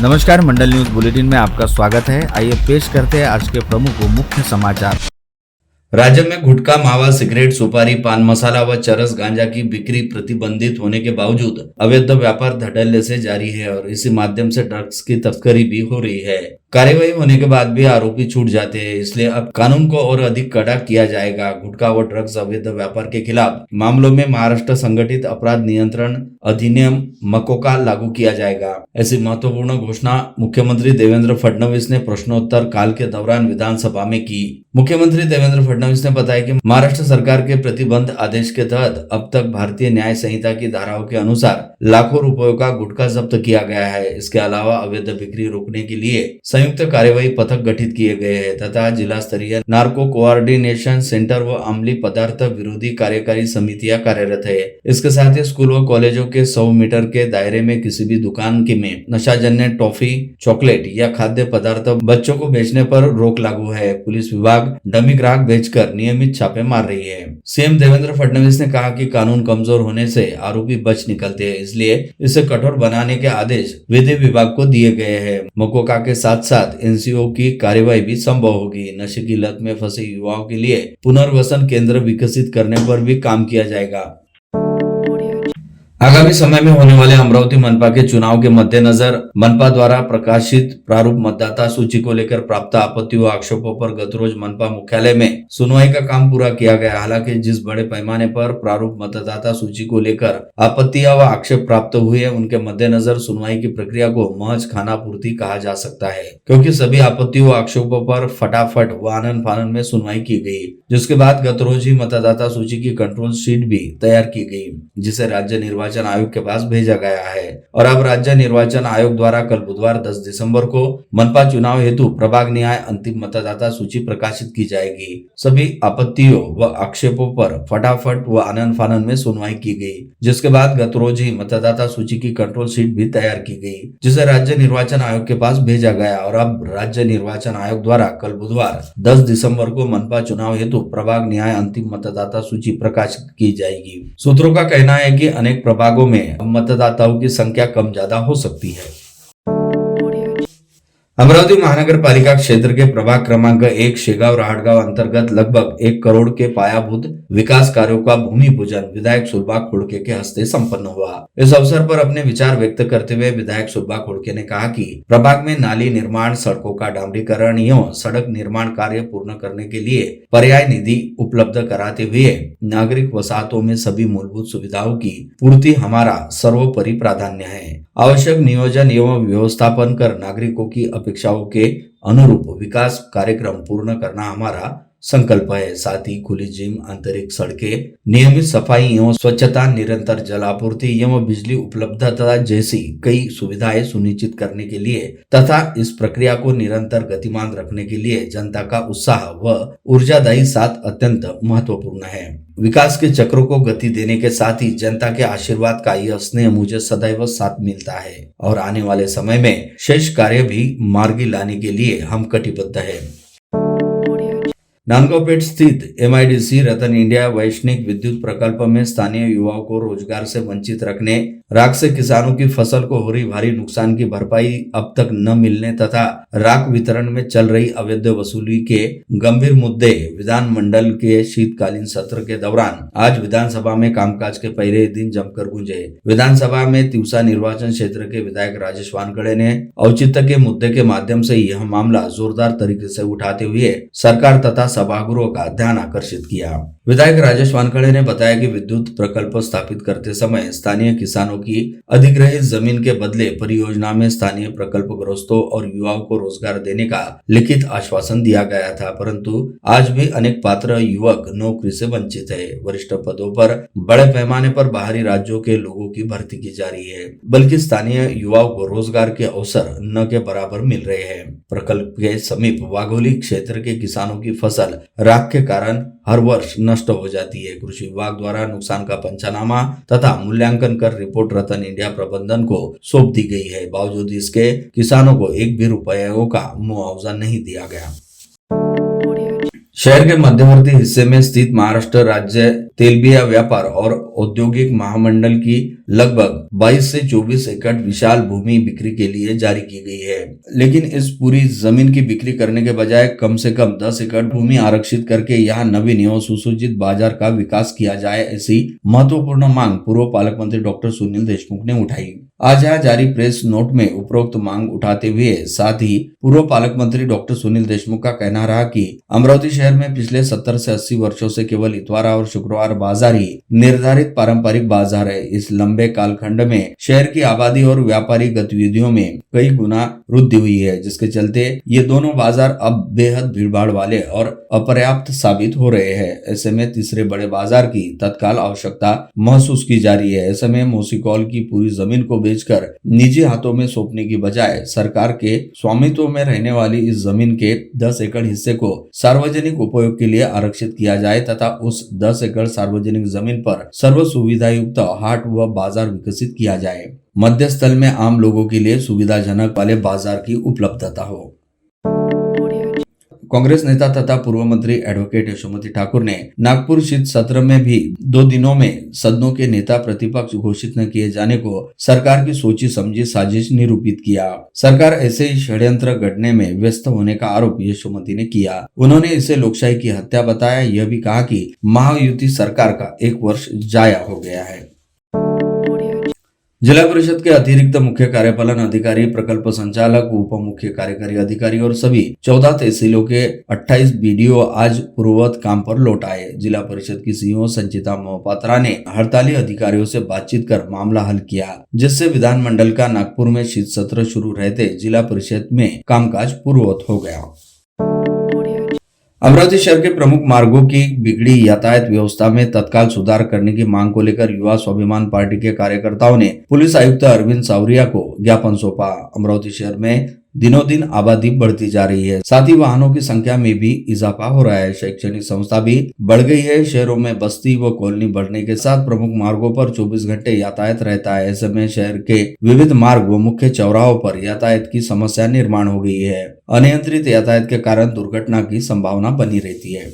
नमस्कार, मंडल news bulletin में आपका स्वागत है। आइए पेश करते हैं आज के प्रमुख व मुख्य समाचार। राज्य में गुटखा, मावा, सिगरेट, सुपारी, पान मसाला व चरस गांजा की बिक्री प्रतिबंधित होने के बावजूद अवैध व्यापार धड़ल्ले से जारी है और इसी माध्यम से ड्रग्स की तस्करी भी हो रही है। कार्यवाही होने के बाद भी आरोपी छूट जाते हैं, इसलिए अब कानून को और अधिक कड़ा किया जाएगा। गुटखा व ड्रग्स अवैध व्यापार के खिलाफ मामलों में महाराष्ट्र संगठित अपराध नियंत्रण अधिनियम मकोका लागू किया जाएगा। ऐसी महत्वपूर्ण घोषणा मुख्यमंत्री देवेंद्र फडणवीस ने प्रश्नोत्तर काल के दौरान विधानसभा में की। मुख्यमंत्री देवेंद्र फडणवीस ने बताया कि महाराष्ट्र सरकार के प्रतिबंध आदेश के तहत अब तक भारतीय न्याय संहिता की धाराओं के अनुसार लाखों रुपयों का गुटखा जब्त किया गया है। इसके अलावा अवैध बिक्री रोकने के लिए संयुक्त कार्यवाही पथक गठित किए गए हैं तथा जिला स्तरीय नार्को कोऑर्डिनेशन सेंटर व अम्लीय पदार्थ विरोधी कार्यकारी समितियां कार्यरत है। इसके साथ ही स्कूल व कॉलेजों के 100 मीटर के दायरे में किसी भी दुकान में नशाजन्य टॉफी, चॉकलेट या खाद्य पदार्थ बच्चों को बेचने पर रोक लागू है। पुलिस विभाग डमी ग्राहक बेचकर नियमित छापे मार रही है। सीएम देवेंद्र फडणवीस ने कहा कि कानून कमजोर होने से आरोपी बच निकलते हैं, इसलिए इसे कठोर बनाने के आदेश विधि विभाग को दिए गए हैं। मकोका के साथ साथ एनसीओ की कार्यवाही भी संभव होगी। नशे की लत में फंसे युवाओं के लिए पुनर्वसन केंद्र विकसित करने पर भी काम किया जाएगा। आगामी समय में होने वाले अमरावती मनपा के चुनाव के मद्देनजर मनपा द्वारा प्रकाशित प्रारूप मतदाता सूची को लेकर प्राप्त आपत्ति व आक्षेपों पर गत रोज मनपा मुख्यालय में सुनवाई का काम पूरा किया गया। हालांकि जिस बड़े पैमाने पर प्रारूप मतदाता सूची को लेकर आपत्तियां व आक्षेप प्राप्त हुए, उनके मद्देनजर सुनवाई की प्रक्रिया को महज खानापूर्ति कहा जा सकता है, क्योंकि सभी आपत्ति व आक्षेपों पर फटाफट व आनन फानन में सुनवाई की गई, जिसके बाद गत रोज ही मतदाता सूची की कंट्रोल शीट भी तैयार की गई, जिसे राज्य निर्वाचन आयोग के पास भेजा गया है। और अब राज्य निर्वाचन आयोग द्वारा कल बुधवार 10 दिसंबर को मनपा चुनाव हेतु प्रभाग न्याय अंतिम मतदाता सूची प्रकाशित की जाएगी। सभी आपत्तियों व आक्षेपों पर फटाफट व आनन फानन में सुनवाई की गई, जिसके बाद गत रोज ही मतदाता सूची की कंट्रोल शीट भी तैयार की गई, जिसे राज्य निर्वाचन आयोग के पास भेजा गया। और अब राज्य निर्वाचन आयोग द्वारा कल बुधवार 10 दिसंबर को मनपा चुनाव हेतु प्रभाग न्याय अंतिम मतदाता सूची प्रकाशित की जाएगी। सूत्रों का कहना है कि अनेक प्रभागों में मतदाताओं की संख्या कम ज्यादा हो सकती है। अमरावती महानगर पालिका क्षेत्र के प्रभाग क्रमांक 1 शेगांव राहटगांव अंतर्गत लगभग 1 करोड़ के पायाभूत विकास कार्यों का भूमि पूजन विधायक सुलभा खोड़के के हस्ते संपन्न हुआ। इस अवसर पर अपने विचार व्यक्त करते हुए विधायक सुलभा खोड़के ने कहा कि प्रभाग में नाली निर्माण, सड़कों का डामरीकरण एवं सड़क निर्माण कार्य पूर्ण करने के लिए पर्याय निधि उपलब्ध कराते हुए नागरिक वसाहतों में सभी मूलभूत सुविधाओं की पूर्ति हमारा सर्वोपरि प्राधान्य है। आवश्यक नियोजन एवं व्यवस्थापन कर नागरिकों की अपेक्षाओं के अनुरूप विकास कार्यक्रम पूर्ण करना हमारा संकल्प है। साथ ही खुली जिम, आंतरिक सड़कें, नियमित सफाई एवं स्वच्छता, निरंतर जल आपूर्ति एवं बिजली उपलब्धता जैसी कई सुविधाएं सुनिश्चित करने के लिए तथा इस प्रक्रिया को निरंतर गतिमान रखने के लिए जनता का उत्साह व ऊर्जादायी साथ अत्यंत महत्वपूर्ण है। विकास के चक्रों को गति देने के साथ ही जनता के आशीर्वाद का यह स्नेह मुझे सदैव साथ मिलता है और आने वाले समय में शेष कार्य भी मार्गी लाने के लिए हम कटिबद्ध है। नांदगांवपेट स्थित MIDC रतन इंडिया वैश्विक विद्युत प्रकल्प में स्थानीय युवाओं को रोजगार से वंचित रखने, राख से किसानों की फसल को हो रही भारी नुकसान की भरपाई अब तक न मिलने तथा राख वितरण में चल रही अवैध वसूली के गंभीर मुद्दे विधानमंडल के शीतकालीन सत्र के दौरान आज विधानसभा में कामकाज के पहले दिन जमकर गूंजे। विधानसभा में तिवसा निर्वाचन क्षेत्र के विधायक राजेश वानखड़े ने औचित्य के मुद्दे के माध्यम से यह मामला जोरदार तरीके से उठाते हुए सरकार तथा सभागृह का ध्यान आकर्षित किया। विधायक राजेश वानखड़े ने बताया कि विद्युत प्रकल्प स्थापित करते समय स्थानीय किसानों की अधिग्रहित जमीन के बदले परियोजना में स्थानीय प्रकल्पग्रस्तों और युवाओं को रोजगार देने का लिखित आश्वासन दिया गया था, परंतु आज भी अनेक पात्र युवक नौकरी से वंचित है। वरिष्ठ पदों पर बड़े पैमाने पर बाहरी राज्यों के लोगों की भर्ती की जा रही है, बल्कि स्थानीय युवाओं को रोजगार के अवसर न के बराबर मिल रहे हैं। प्रकल्प के समीप वाघोली क्षेत्र के किसानों की फसल राख के कारण हर वर्ष नष्ट हो जाती है। कृषि विभाग द्वारा नुकसान का पंचनामा तथा मूल्यांकन कर रिपोर्ट रतन इंडिया प्रबंधन को सौंप दी गई है। बावजूद इसके किसानों को 1 भी रुपयों का मुआवजा नहीं दिया गया। शहर के मध्यवर्ती हिस्से में स्थित महाराष्ट्र राज्य तेलबिया व्यापार और औद्योगिक महामंडल की लगभग 22 से 24 एकड़ विशाल भूमि बिक्री के लिए जारी की गई है, लेकिन इस पूरी जमीन की बिक्री करने के बजाय कम से कम 10 एकड़ भूमि आरक्षित करके यहाँ नवीन एवं सुसूचित बाजार का विकास किया जाए, ऐसी महत्वपूर्ण मांग पूर्व पालक मंत्री डॉक्टर सुनील देशमुख ने उठाई। आज यहाँ जारी प्रेस नोट में उपरोक्त मांग उठाते हुए साथ ही पूर्व पालक मंत्री डॉक्टर सुनील देशमुख का कहना रहा कि अमरावती शहर में पिछले 70 से 80 वर्षों से केवल इतवार और शुक्रवार बाजार ही निर्धारित पारंपरिक बाजार है। इस लंबे कालखंड में शहर की आबादी और व्यापारिक गतिविधियों में कई गुना वृद्धि हुई है, जिसके चलते ये दोनों बाजार अब बेहद भीड़भाड़ वाले और अपर्याप्त साबित हो रहे हैं। ऐसे में तीसरे बड़े बाजार की तत्काल आवश्यकता महसूस की जा रही है। ऐसे में मोसीकॉल की पूरी जमीन को बेचकर निजी हाथों में सौंपने की बजाय सरकार के स्वामित्व में रहने वाली इस जमीन के 10 एकड़ हिस्से को सार्वजनिक उपयोग के लिए आरक्षित किया जाए तथा उस 10 एकड़ सार्वजनिक जमीन पर सर्व सुविधा युक्त हाट व बाजार विकसित किया जाए। मध्य स्थल में आम लोगों के लिए सुविधाजनक वाले बाजार की उपलब्धता हो। कांग्रेस नेता तथा पूर्व मंत्री एडवोकेट यशोमती ठाकुर ने नागपुर शीत सत्र में भी 2 दिनों में सदनों के नेता प्रतिपक्ष घोषित न किए जाने को सरकार की सोची समझी साजिश निरूपित किया। सरकार ऐसे ही षड्यंत्र गढ़ने में व्यस्त होने का आरोप यशोमती ने किया। उन्होंने इसे लोकशाही की हत्या बताया। यह भी कहा कि महायुति सरकार का 1 वर्ष जाया हो गया है। जिला परिषद के अतिरिक्त मुख्य कार्यपालन अधिकारी, प्रकल्प संचालक, उप मुख्य कार्यकारी अधिकारी और सभी 14 तहसीलों के 28 बीडीओ आज पूर्ववत काम पर लौट आए। जिला परिषद की सीईओ संचिता मोहपात्रा ने हड़ताली अधिकारियों से बातचीत कर मामला हल किया, जिससे विधानमंडल का नागपुर में शीत सत्र शुरू रहते जिला परिषद में कामकाज पूर्ववत हो गया। अमरावती शहर के प्रमुख मार्गों की बिगड़ी यातायात व्यवस्था में तत्काल सुधार करने की मांग को लेकर युवा स्वाभिमान पार्टी के कार्यकर्ताओं ने पुलिस आयुक्त अरविंद सावरिया को ज्ञापन सौंपा। अमरावती शहर में दिनों दिन आबादी बढ़ती जा रही है, साथ ही वाहनों की संख्या में भी इजाफा हो रहा है। शैक्षणिक संस्था भी बढ़ गई है। शहरों में बस्ती व कॉलोनी बढ़ने के साथ प्रमुख मार्गों पर 24 घंटे यातायात रहता है। ऐसे में शहर के विविध मार्ग व मुख्य चौराहों पर यातायात की समस्या निर्माण हो गई है। अनियंत्रित यातायात के कारण दुर्घटना की संभावना बनी रहती है।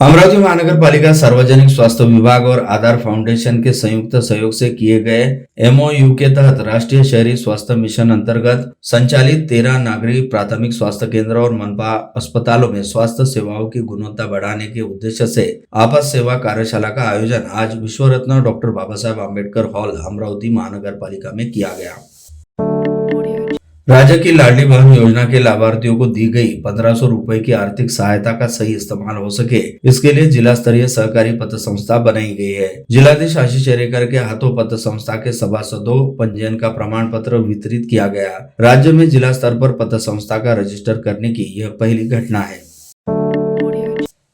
अमरावती महानगर पालिका सार्वजनिक स्वास्थ्य विभाग और आधार फाउंडेशन के संयुक्त सहयोग से किए गए एमओयू के तहत राष्ट्रीय शहरी स्वास्थ्य मिशन अंतर्गत संचालित 13 नागरिक प्राथमिक स्वास्थ्य केंद्र और मनपा अस्पतालों में स्वास्थ्य सेवाओं की गुणवत्ता बढ़ाने के उद्देश्य से आपात सेवा कार्यशाला का आयोजन आज विश्व रत्न डॉक्टर बाबा साहेब आम्बेडकर हॉल अमरावती महानगर पालिका में किया गया। राज्य की लाडली बहन योजना के लाभार्थियों को दी गई 1500 रुपए की आर्थिक सहायता का सही इस्तेमाल हो सके, इसके लिए जिला स्तरीय सहकारी पत्र संस्था बनाई गई है। जिलाधीश आशीष चेरेकर के हाथों पत्र संस्था के सभासदों पंजीयन का प्रमाण पत्र वितरित किया गया। राज्य में जिला स्तर पर पत्र संस्था का रजिस्टर करने की यह पहली घटना है।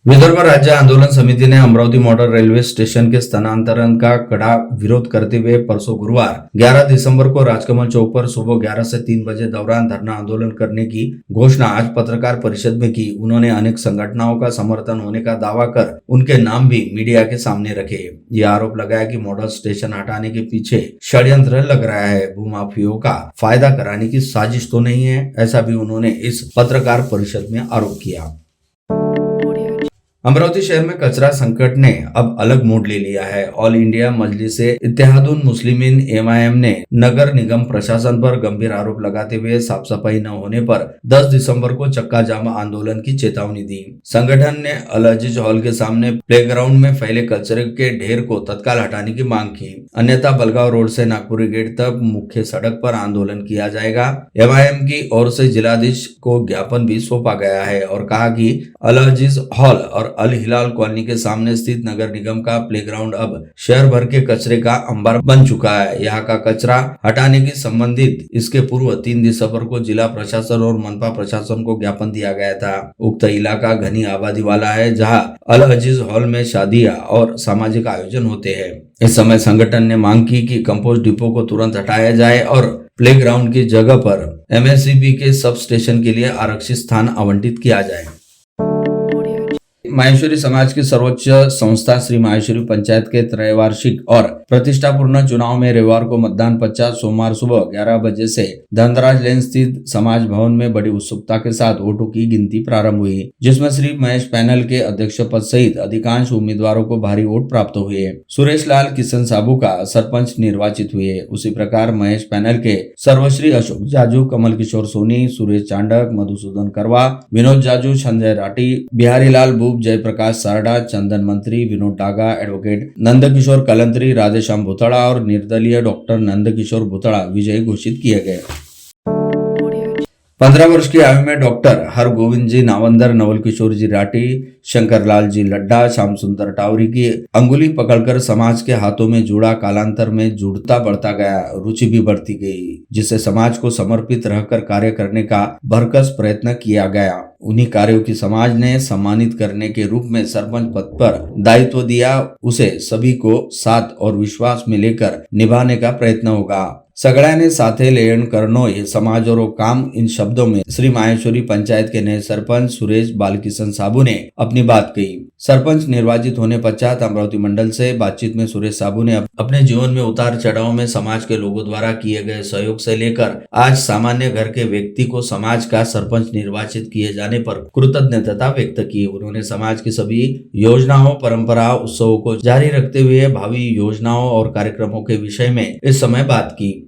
विदर्भ राज्य आंदोलन समिति ने अमरावती मॉडल रेलवे स्टेशन के स्थानांतरण का कड़ा विरोध करते हुए परसों गुरुवार 11 दिसंबर को राजकमल चौक पर सुबह 11 से 3 बजे दौरान धरना आंदोलन करने की घोषणा आज पत्रकार परिषद में की। उन्होंने अनेक संगठनों का समर्थन होने का दावा कर उनके नाम भी मीडिया के सामने रखे। यह आरोप लगाया कि मॉडल स्टेशन हटाने के पीछे षड्यंत्र लग रहा है, भूमाफियों का फायदा कराने की साजिश तो नहीं है, ऐसा भी उन्होंने इस पत्रकार परिषद में आरोप किया। अमरावती शहर में कचरा संकट ने अब अलग मोड़ ले लिया है। All India Majlise Ittehadul Muslimeen MIM ने नगर निगम प्रशासन पर गंभीर आरोप लगाते हुए साफ सफाई न होने पर 10 दिसंबर को चक्का जाम आंदोलन की चेतावनी दी। संगठन ने अल अजीज हॉल के सामने प्लेग्राउंड में फैले कचरे के ढेर को तत्काल हटाने की मांग की, अन्यथा बलगांव रोड से नागपुरी गेट तक मुख्य सड़क पर आंदोलन किया जाएगा। एमआईएम की ओर से जिलाधीश को ज्ञापन भी सौंपा गया है और कहा कि अल अजीज हॉल और अल हिलाल कॉलोनी के सामने स्थित नगर निगम का प्लेग्राउंड अब शहर भर के कचरे का अंबार बन चुका है। यहाँ का कचरा हटाने की संबंधित इसके पूर्व 3 दिसंबर को जिला प्रशासन और मनपा प्रशासन को ज्ञापन दिया गया था। उक्त इलाका घनी आबादी वाला है, जहाँ अल अजीज हॉल में शादियां और सामाजिक आयोजन होते हैं। इस समय संगठन ने मांग की कि कंपोस्ट डिपो को तुरंत हटाया जाए और प्लेग्राउंड की जगह पर एमएससीबी के सब स्टेशन के लिए आरक्षित स्थान आवंटित किया जाए। माहेश्वरी समाज की सर्वोच्च संस्था श्री माहेश्वरी पंचायत के त्रैवार्षिक और प्रतिष्ठापूर्ण चुनाव में रविवार को मतदान पश्चात सोमवार सुबह 11 बजे से धनराज लेन स्थित समाज भवन में बड़ी उत्सुकता के साथ वोटों की गिनती प्रारंभ हुई, जिसमें श्री महेश पैनल के अध्यक्ष पद सहित अधिकांश उम्मीदवारों को भारी वोट प्राप्त हुए। सुरेश लाल किशन साबू का सरपंच निर्वाचित हुए। उसी प्रकार महेश पैनल के सर्वश्री अशोक जाजू, कमल किशोर सोनी, सुरेश चांडक, मधुसूदन करवा, विनोद जाजू, संजय राठी, बिहारी लाल बूब, जयप्रकाश सारडा, चंदन मंत्री, विनोद डागा, एडवोकेट नंदकिशोर कलंत्री, राधेश्याम भुतड़ा और निर्दलीय डॉक्टर नंदकिशोर भुतड़ा विजयी घोषित किए गए। 15 वर्ष की आयु में डॉक्टर हरगोविंद जी नावंदर, नवल किशोर जी राठी, शंकरलाल जी लड्डा, श्याम सुंदर टावरी की अंगुली पकड़कर समाज के हाथों में जुड़ा कालांतर में जुड़ता बढ़ता गया, रुचि भी बढ़ती गई, जिससे समाज को समर्पित रहकर कार्य करने का भरकस प्रयत्न किया गया। उन्हीं कार्यों की समाज ने सम्मानित करने के रूप में सरपंच पद पर दायित्व दिया। उसे सभी को साथ और विश्वास में लेकर निभाने का प्रयत्न होगा। सगळ्याने साथे लेण करनो ये समाज और काम, इन शब्दों में श्री माहेश्वरी पंचायत के नए सरपंच सुरेश बालकिशन साबू ने अपनी बात कही। सरपंच निर्वाचित होने पश्चात अमरावती मंडल से बातचीत में सुरेश साबू ने अपने जीवन में उतार चढ़ाव में समाज के लोगों द्वारा किए गए सहयोग से लेकर आज सामान्य घर के व्यक्ति को समाज का सरपंच निर्वाचित किए जाने पर कृतज्ञता व्यक्त की। उन्होंने समाज की सभी योजनाओं, परंपरा, उत्सवों को जारी रखते हुए भावी योजनाओं और कार्यक्रमों के विषय में इस समय बात की।